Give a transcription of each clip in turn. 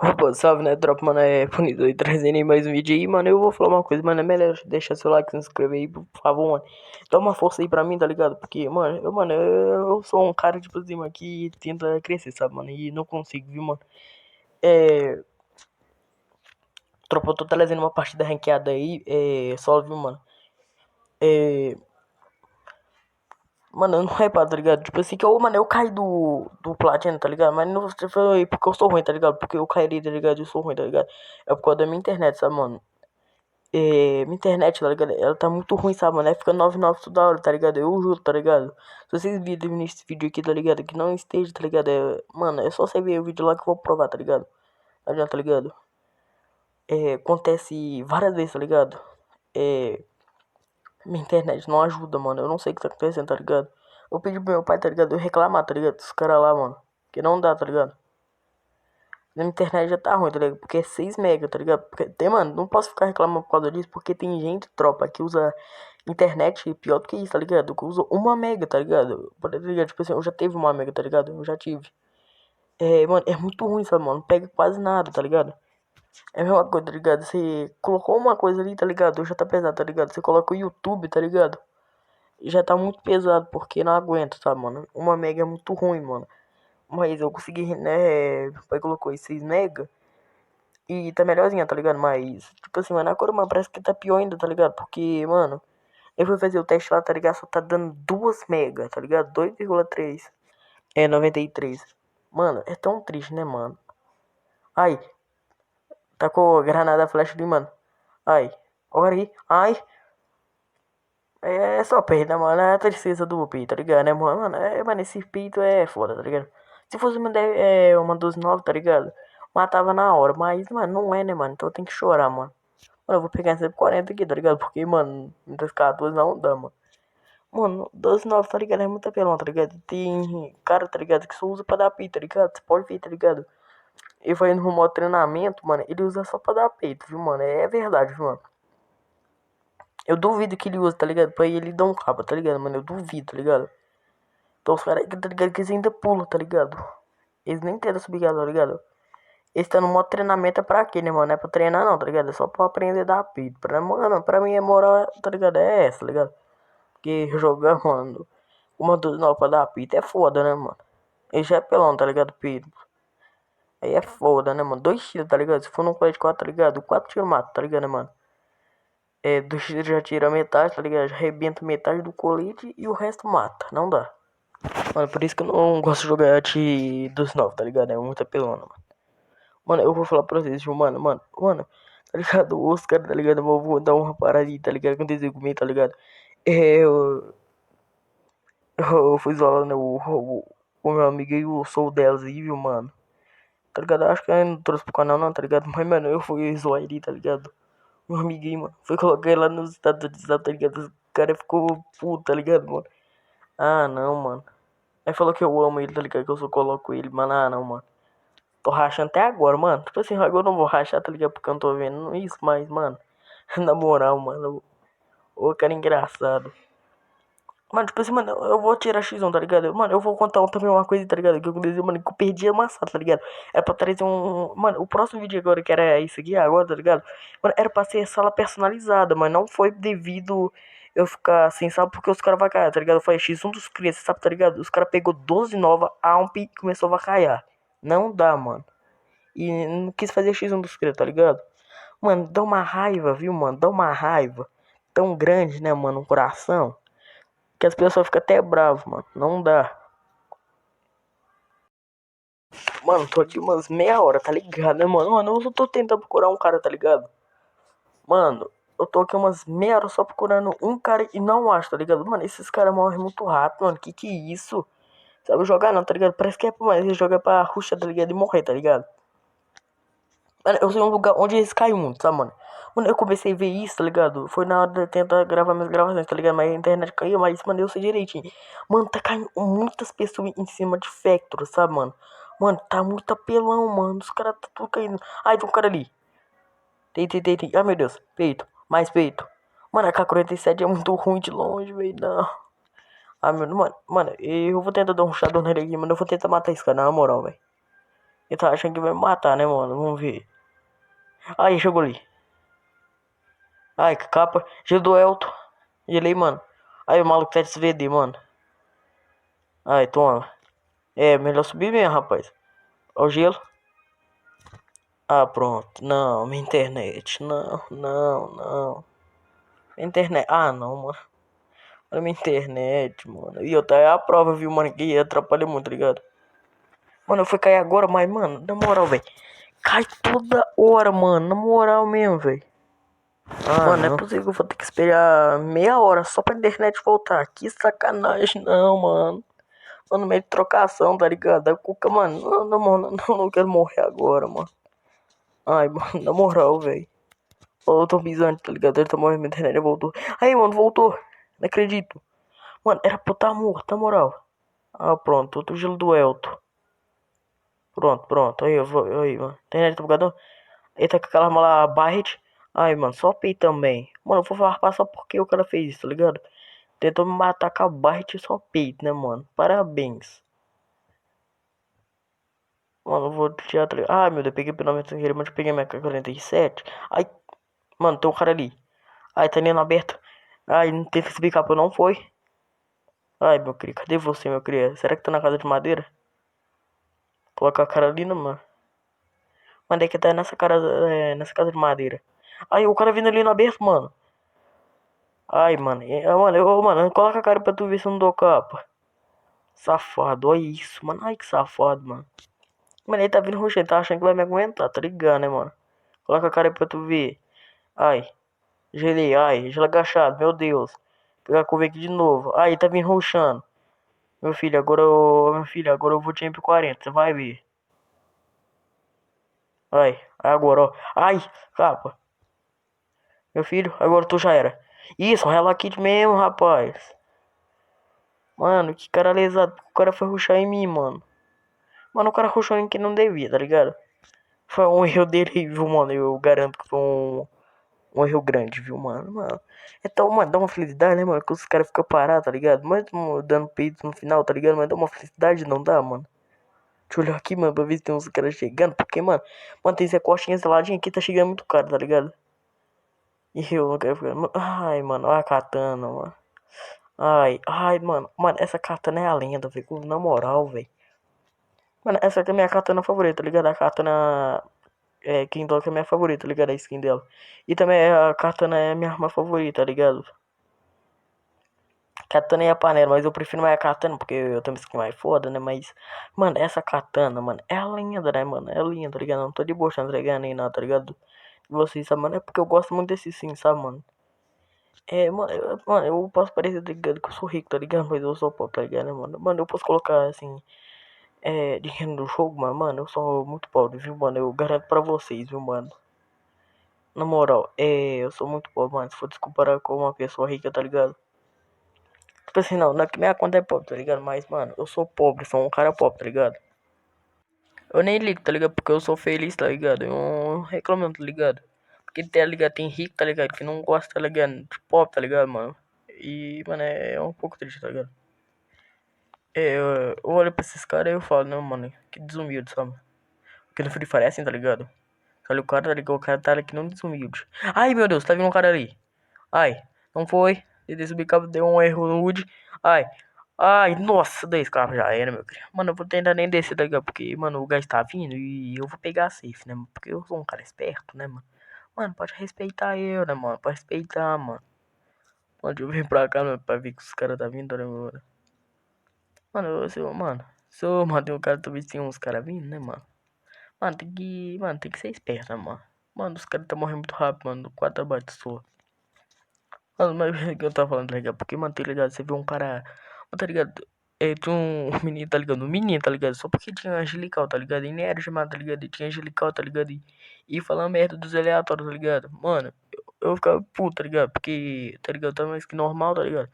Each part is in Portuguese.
Opa, salve, né, tropa, mano, é Punido aí trazendo aí mais um vídeo aí, mano, eu vou falar uma coisa, mano, é melhor deixar seu like, se inscrever aí, por favor, mano, dá uma força aí pra mim, tá ligado, porque, mano, eu sou um cara, tipo assim, mano, que tenta crescer, sabe, mano, e não consigo, viu, mano, é, tropa, eu tô trazendo uma partida ranqueada aí, solo, viu, mano, é, mano, eu não reparo, tá ligado, tipo assim, eu caí do Platina, tá ligado, mas não foi porque eu sou ruim, tá ligado, porque eu caí, tá ligado, eu sou ruim, tá ligado, é por causa da minha internet, sabe, mano. Minha internet, tá ligado? Ela tá muito ruim, sabe, mano? Ela fica 99 toda hora, tá ligado? Eu juro, tá ligado? Se vocês virem nesse vídeo aqui, tá ligado? Que não esteja, tá ligado? Mano, é só você ver o vídeo lá que eu vou provar, tá ligado? Não adianta, tá ligado? Acontece várias vezes, tá ligado? É, minha internet não ajuda, mano. Eu não sei o que tá acontecendo, tá ligado? Eu pedi pro meu pai, tá ligado? Eu reclamar, tá ligado? Dos caras lá, mano. Que não dá, tá ligado? Minha internet já tá ruim, tá ligado? Porque é 6 mega, tá ligado? Porque tem, mano, não posso ficar reclamando por causa disso, porque tem gente, tropa, que usa internet pior do que isso, tá ligado? Que usa 1 mega, tá ligado? Tá ligado? Tipo assim, eu já teve 1 mega, tá ligado? Eu já tive. Mano, é muito ruim, sabe, mano? Não pega quase nada, tá ligado? É a mesma coisa, tá ligado? Você colocou uma coisa ali, tá ligado? Já tá pesado, tá ligado? Você coloca o YouTube, tá ligado? Já tá muito pesado, porque não aguenta, tá, mano? 1 mega é muito ruim, mano. Mas eu consegui, né? Meu pai colocou aí 6 mega. E tá melhorzinha, tá ligado? Mas, tipo assim, mano, agora, mano, parece que tá pior ainda, tá ligado? Porque, mano, eu fui fazer o teste lá, tá ligado? Só tá dando 2 mega, tá ligado? 2,3. 93. Mano, é tão triste, né, mano? Ai, tacou granada flash ali, mano. Ai, olha aí. Ai, é só perda, mano. É a tristeza do peito, tá ligado, né, mano? Mano, esse peito é foda, tá ligado? Se fosse uma dos 9, tá ligado? Matava na hora, mas, mano, não é, né, mano? Então tem que chorar, mano. Mano, eu vou pegar essa 40 aqui, tá ligado? Porque, mano, das 14 não dá, mano. Mano, 12,9, tá ligado? É muito apelão, tá ligado? Tem cara, tá ligado? Que só usa pra dar peito, tá ligado? Você pode ver, tá ligado? Ele vai no modo treinamento, mano. Ele usa só pra dar peito, viu, mano? É verdade, viu, mano? Eu duvido que ele usa, tá ligado? Pra ele dar um cabo, tá ligado, mano? Eu duvido, tá ligado? Então os caras, tá ligado? Que eles ainda pulam, tá ligado? Eles nem tentam subir, tá ligado? Eles estão no modo treinamento é pra quê, né, mano? Não é pra treinar, não, tá ligado? É só pra aprender a dar peito. Mano, pra mim a moral, tá ligado? É essa, tá ligado? Porque jogar, mano, uma dos não pra dar pita é foda, né, mano? Ele já é pelão, tá ligado? Peito. Aí é foda, né, mano? 2 tiros, tá ligado? Se for num colete 4, tá ligado? 4 tiros mata, tá ligado, né, mano? 2 tiros já tira metade, tá ligado? Já arrebenta metade do colete e o resto mata. Não dá. Mano, por isso que eu não gosto de jogar dos 9, tá ligado? É muita pelona, mano. Mano, eu vou falar pra vocês, viu, mano, tá ligado? Os caras, tá ligado? Eu vou dar uma paradinha, tá ligado? Aconteceu comigo, tá ligado? É, eu, eu fui zoando, né, o meu amigo e o Soul delas aí, viu, mano? Tá ligado? Eu acho que eu não trouxe pro canal, não, tá ligado? Mas, mano, eu fui zoar ele, tá ligado? Meu amiguinho, mano. Foi colocar ele lá nos Estados Unidos, tá ligado? O cara ficou puto, tá ligado, mano? Ah, não, mano. Aí falou que eu amo ele, tá ligado? Que eu só coloco ele, mano. Ah, não, mano. Tô rachando até agora, mano. Tipo assim, agora eu não vou rachar, tá ligado? Porque eu não tô vendo isso, mas, mano. Na moral, mano. O cara engraçado. Mano, tipo assim, mano, eu vou tirar X1, tá ligado? Mano, eu vou contar também uma coisa, tá ligado? Que eu disse, mano, que eu perdi a maçã, tá ligado? Era pra trazer um. Mano, o próximo vídeo agora, que era isso aqui agora, tá ligado? Mano, era pra ser sala personalizada, mas não foi devido eu ficar assim, sabe? Porque os caras vacaiar, tá ligado? Eu falei X1 dos crianças, sabe, tá ligado? Os caras pegou 12 nova, Amp e começou a vacaiar. Não dá, mano. E não quis fazer X1 dos crianças, tá ligado? Mano, dá uma raiva, viu, mano? Dá uma raiva tão grande, né, mano? Um coração que as pessoas ficam até bravas, mano. Não dá. Mano, tô aqui umas meia hora, tá ligado, né, mano? Mano, eu só tô tentando procurar um cara, tá ligado? Mano, eu tô aqui umas meia hora só procurando um cara e não acho, tá ligado? Mano, esses caras morrem muito rápido, mano. Que é isso? Sabe jogar não, tá ligado? Parece que é pra mais. Eles jogam pra ruxa, tá ligado? E morrer, tá ligado? Mano, eu sei um lugar onde eles caem muito, tá, mano? Mano, eu comecei a ver isso, tá ligado? Foi na hora de tentar gravar minhas gravações, tá ligado? Mas a internet caiu, mas, mano, eu sei direitinho. Mano, tá caindo muitas pessoas em cima de Vector, sabe, mano? Mano, tá muito apelão, mano. Os caras tá tudo caindo. Ai, tem um cara ali. Tem. Ai, meu Deus. Peito. Mais peito. Mano, a K-47 é muito ruim de longe, velho. Não. Ah, mano, eu vou tentar dar um shadow nele aqui, mano. Eu vou tentar matar esse cara, na moral, velho. Ele tá achando que vai me matar, né, mano? Vamos ver. Aí, chegou ali. Ai, que capa. Gelo do Elton. Gelei, mano. Aí, o maluco tá de SVD, mano. Ai, toma. É, melhor subir mesmo, rapaz. Ó o gelo. Ah, pronto. Não, minha internet. Não, não, não. Minha internet. Ah, não, mano. Olha minha internet, mano. E eu tá é a prova, viu, mano? Que atrapalha muito, tá ligado? Mano, eu fui cair agora, mas, mano, na moral, velho. Cai toda hora, mano. Na moral mesmo, velho. Ah, Mano, não é não. possível que eu vou ter que esperar meia hora só pra internet voltar. Que sacanagem, não, mano. Mano, meio de trocação, tá ligado? Aí o Cuca, mano, não quero morrer agora, mano. Ai, mano, na moral, velho. Eu tô pisando, tá ligado? Ele tá morrendo, minha internet voltou. Aí, mano, voltou. Não acredito. Mano, era pra eu estar morto, na moral. Ah, pronto, outro gelo do Elton. Pronto, pronto. Aí, eu vou. Aí, mano. Internet tá bugadão. Ele tá com aquela arma lá, Barret. Ai, mano, só pei também. Mano, eu vou farpar só porque o cara fez isso, tá ligado? Tentou me matar com a Barret e só peito, né, mano? Parabéns. Mano, eu vou tirar. Ai, meu Deus, peguei pelo menos sem querer, mas eu peguei minha K-47. Ai, mano, tem um cara ali. Ai, tá nem aberto. Ai, não teve esse backup, não foi? Ai, meu querido, cadê você, meu querido? Será que tá na casa de madeira? Coloca a cara ali, né, mano? Mano, é que tá nessa casa de madeira. Ai, o cara vindo ali no aberto, mano. Ai, mano, mano, coloca a cara pra tu ver se eu não dou capa. Safado, olha isso, mano. Ai, que safado, mano. Mano, ele tá vindo roxo, ele tá achando que vai me aguentar, tá ligado, né, mano? Coloca a cara aí pra tu ver. Ai, gelei, ai, gelo agachado, meu Deus. Pegar a curva aqui de novo. Ai, tá vindo roxando. Meu filho, agora eu vou de MP40, você vai ver. Ai, agora, ó. Ai, capa. Meu filho, agora tu já era. Isso, Hello Kitty mesmo, rapaz. Mano, que cara lesado. O cara foi rushar em mim, mano. Mano, o cara rushou em quem não devia, tá ligado? Foi um erro dele, viu, mano? Eu garanto que foi um erro grande, viu, mano? Então, mano, dá uma felicidade, né, mano? Que os caras ficam parados, tá ligado? Mas dando peito no final, tá ligado? Mas dá uma felicidade, não dá, mano? Deixa eu olhar aqui, mano, pra ver se tem uns caras chegando. Porque, mano, tem esse costinha, esse ladinho aqui, tá chegando muito caro, tá ligado? E eu não quero ficar. Ai, mano, olha a katana, mano. Ai, mano, essa katana é a lenda, velho. Na moral, velho. Mano, essa aqui é a minha katana favorita, tá ligado? A katana quem toca é minha favorita, tá ligado? A skin dela. E também a katana é minha arma favorita, tá ligado? Katana e a panela, mas eu prefiro mais a katana porque eu tenho uma skin mais foda, né? Mas, mano, essa katana, mano, é linda, né, mano? É linda, tá ligado? Não tô debochando, tá ligado? Nem nada, tá ligado? Vocês, sabe, mano? É porque eu gosto muito desse sim, sabe, mano? Mano, eu posso parecer, tá ligado? Que eu sou rico, tá ligado? Mas eu sou pobre, tá ligado, né, mano? Mano, eu posso colocar, assim, dinheiro no jogo, mano, eu sou muito pobre, viu, mano? Eu garanto pra vocês, viu, mano? Na moral, eu sou muito pobre, mano. Se for comparar com uma pessoa rica, tá ligado? Tipo assim, não é que minha conta é pobre, tá ligado? Mas, mano, eu sou pobre, sou um cara pobre, tá ligado? Eu nem ligo, tá ligado? Porque eu sou feliz, tá ligado? Eu não reclamo, tá ligado? Porque, tá ligado? Tem rico, tá ligado? Que não gosta, tá ligado? De pobre, tá ligado, mano? E, mano, é um pouco triste, tá ligado? Eu olho pra esses caras e eu falo, não, mano, que desumilde, sabe? Porque no Free Fire é assim, tá ligado? Olha o cara, tá ligado? O cara tá aqui não desumilde. Ai, meu Deus, tá vindo um cara ali. Ai, não foi. Tentei subir cabo, deu um erro no HUD. Ai, ai, nossa, 10 carros já era, meu querido. Mano, eu vou tentar nem descer daqui, porque, mano, o gás tá vindo e eu vou pegar a safe, né, mano? Porque eu sou um cara esperto, né, mano? Mano, pode respeitar eu, né, mano? Pode respeitar, mano. Mano, deixa eu vir pra cá, mano, pra ver que os caras tá vindo, né, mano? Mano, tem um cara, talvez tenha uns caras vindo, né, mano? Mano, tem que ser esperto, né, mano? Mano, os caras tá morrendo muito rápido, mano. 4 abates só. Mano, mas o que eu tava falando, tá ligado? Porque, mano, tá ligado? Você vê um cara. Mano, tá ligado? Tinha um menino, tá ligado? Um menino, tá ligado? Só porque tinha angelical, tá ligado? E nem era chamado, tá ligado? E tinha angelical, tá ligado? E falando merda dos aleatórios, tá ligado? Mano, eu ficava puto, tá ligado? Porque, tá ligado? Eu tava mais que normal, tá ligado?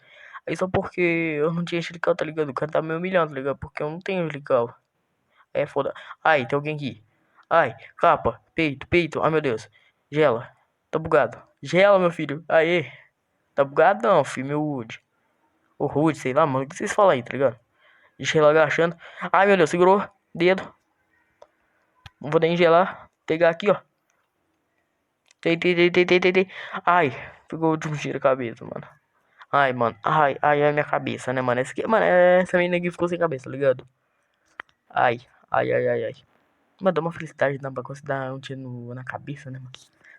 Aí só porque eu não tinha angelical, tá ligado? O cara tá me humilhando, tá ligado? Porque eu não tenho angelical. É foda. Ai, tem alguém aqui. Ai, capa, peito, peito. Ai, meu Deus. Gela. Tá bugado. Gela, meu filho. Aê. Tá bugado não, filho, meu Wood. O Wood, sei lá, mano. O que vocês falam aí, tá ligado? Deixa ele agachando. Ai, meu Deus, segurou. Dedo. Não vou nem gelar. Pegar aqui, ó. Tem. Ai, pegou de um tiro a cabeça, mano. Ai, mano. Ai, a minha cabeça, né, mano? Essa menina aqui ficou sem cabeça, tá ligado? Ai, ai. Mano, dá uma felicidade, dá pra você dar um tiro na cabeça, né, mano?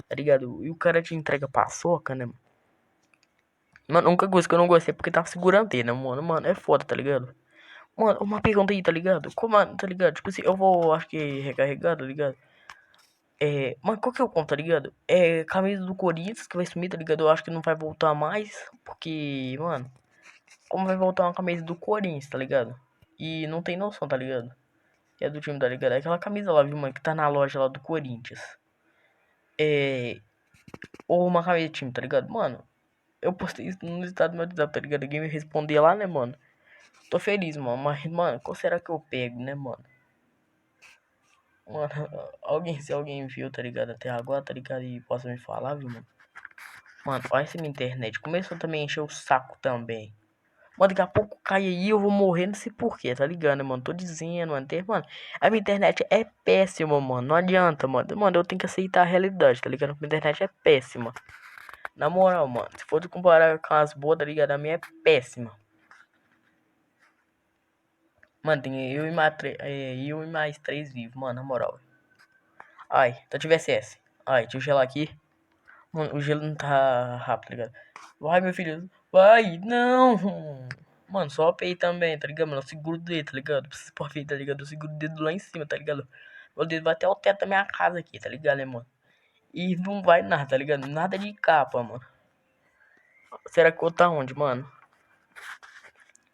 Tá ligado? E o cara te entrega paçoca, né, mano? Mano, a única coisa que eu não gostei é porque tava segurando ele, né, mano? Mano, é foda, tá ligado? Mano, uma pergunta aí, tá ligado? Como, tá ligado? Tipo assim, eu vou, acho que recarregar, tá ligado? Mano, qual que é o ponto, tá ligado? É camisa do Corinthians que vai sumir, tá ligado? Eu acho que não vai voltar mais, porque, mano, como vai voltar uma camisa do Corinthians, tá ligado? E não tem noção, tá ligado? É do time, tá ligado? É aquela camisa lá, viu, mano, que tá na loja lá do Corinthians. Ou uma camisa de time, tá ligado? Mano, eu postei isso no estado do meu WhatsApp, tá ligado? Ninguém me respondia lá, né, mano? Tô feliz, mano, mas, mano, qual será que eu pego, né, mano? Mano, se alguém viu, tá ligado? Até agora, tá ligado? E possa me falar, viu, mano? Mano, olha essa minha internet. Começou também a encher o saco também. Mano, daqui a pouco cai aí, eu vou morrer, não sei porquê, tá ligado, né, mano? Tô dizendo, mano. Mano, a minha internet é péssima, mano. Não adianta, mano. Mano, eu tenho que aceitar a realidade, tá ligado? Minha internet é péssima. Na moral, mano. Se for comparar com as boas, tá ligado? A minha é péssima. Mano, tem eu e mais três vivos, mano, na moral. Ai, então tivesse esse. Ai, deixa eu gelar aqui. Mano, o gelo não tá rápido, tá ligado? Vai, meu filho. Vai, não. Mano, só API também, tá ligado, mano? Eu seguro o dedo, tá ligado? Preciso por ver, tá ligado? Eu seguro o dedo lá em cima, tá ligado? Meu dedo vai até o teto da minha casa aqui, tá ligado, né, mano? E não vai nada, tá ligado? Nada de capa, mano. Será que eu tá onde, mano?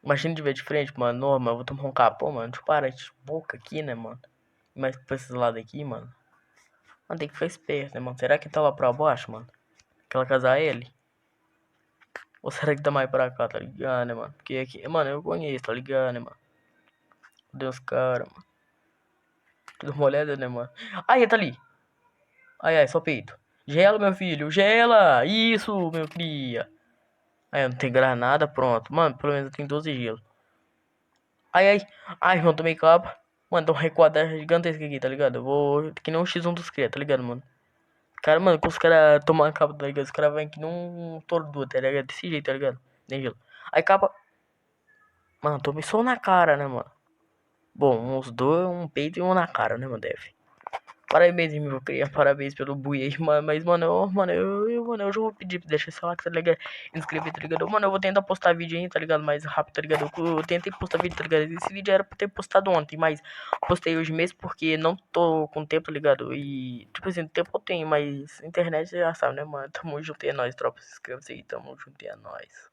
Imagina de ver de frente, mano. Normal, eu vou tomar um capô, mano. Deixa eu parar de boca aqui, né, mano? Mas pra esse lado aqui, mano. Mano, tem que ficar esperto, né, mano? Será que tá lá pra baixo, mano? Aquela casa ele? Ou será que tá mais pra cá, tá ligado, né, mano? Porque aqui, mano, eu conheço, tá ligado, né, mano? Deus, cara, mano. Tudo uma olhada, né, mano? Ai, tá ali. Ai, só peito. Gela, meu filho, gela! Isso, meu cria. Aí, eu não tenho granada, pronto. Mano, pelo menos eu tenho 12 gelos. Ai, mano, tomei capa. Mano, dá uma recuada gigantesca aqui, tá ligado? Eu vou. Que nem um X1 dos cria, tá ligado, mano? Cara, mano, com os caras tomar capa, tá ligado? Os caras vêm que nem um tordo, tá ligado? Desse jeito, tá ligado? Nem gelo. Aí, capa. Mano, tomei só na cara, né, mano? Bom, uns dois, um peito e um na cara, né, mano? Deve. Parabéns, meu cria. Parabéns pelo bui aí, mano. Mas, mano, eu já vou pedir pra deixar esse like, tá ligado? Inscrever, tá ligado? Mano, eu vou tentar postar vídeo aí, tá ligado? Mais rápido, tá ligado? Eu tentei postar vídeo, tá ligado? Esse vídeo era pra ter postado ontem, mas postei hoje mesmo porque não tô com tempo, tá ligado? E, tipo assim, tempo eu tenho, mas internet já sabe, né, mano? Tamo junto, é nóis, tropa. Se inscreva aí, tamo junto, é nóis.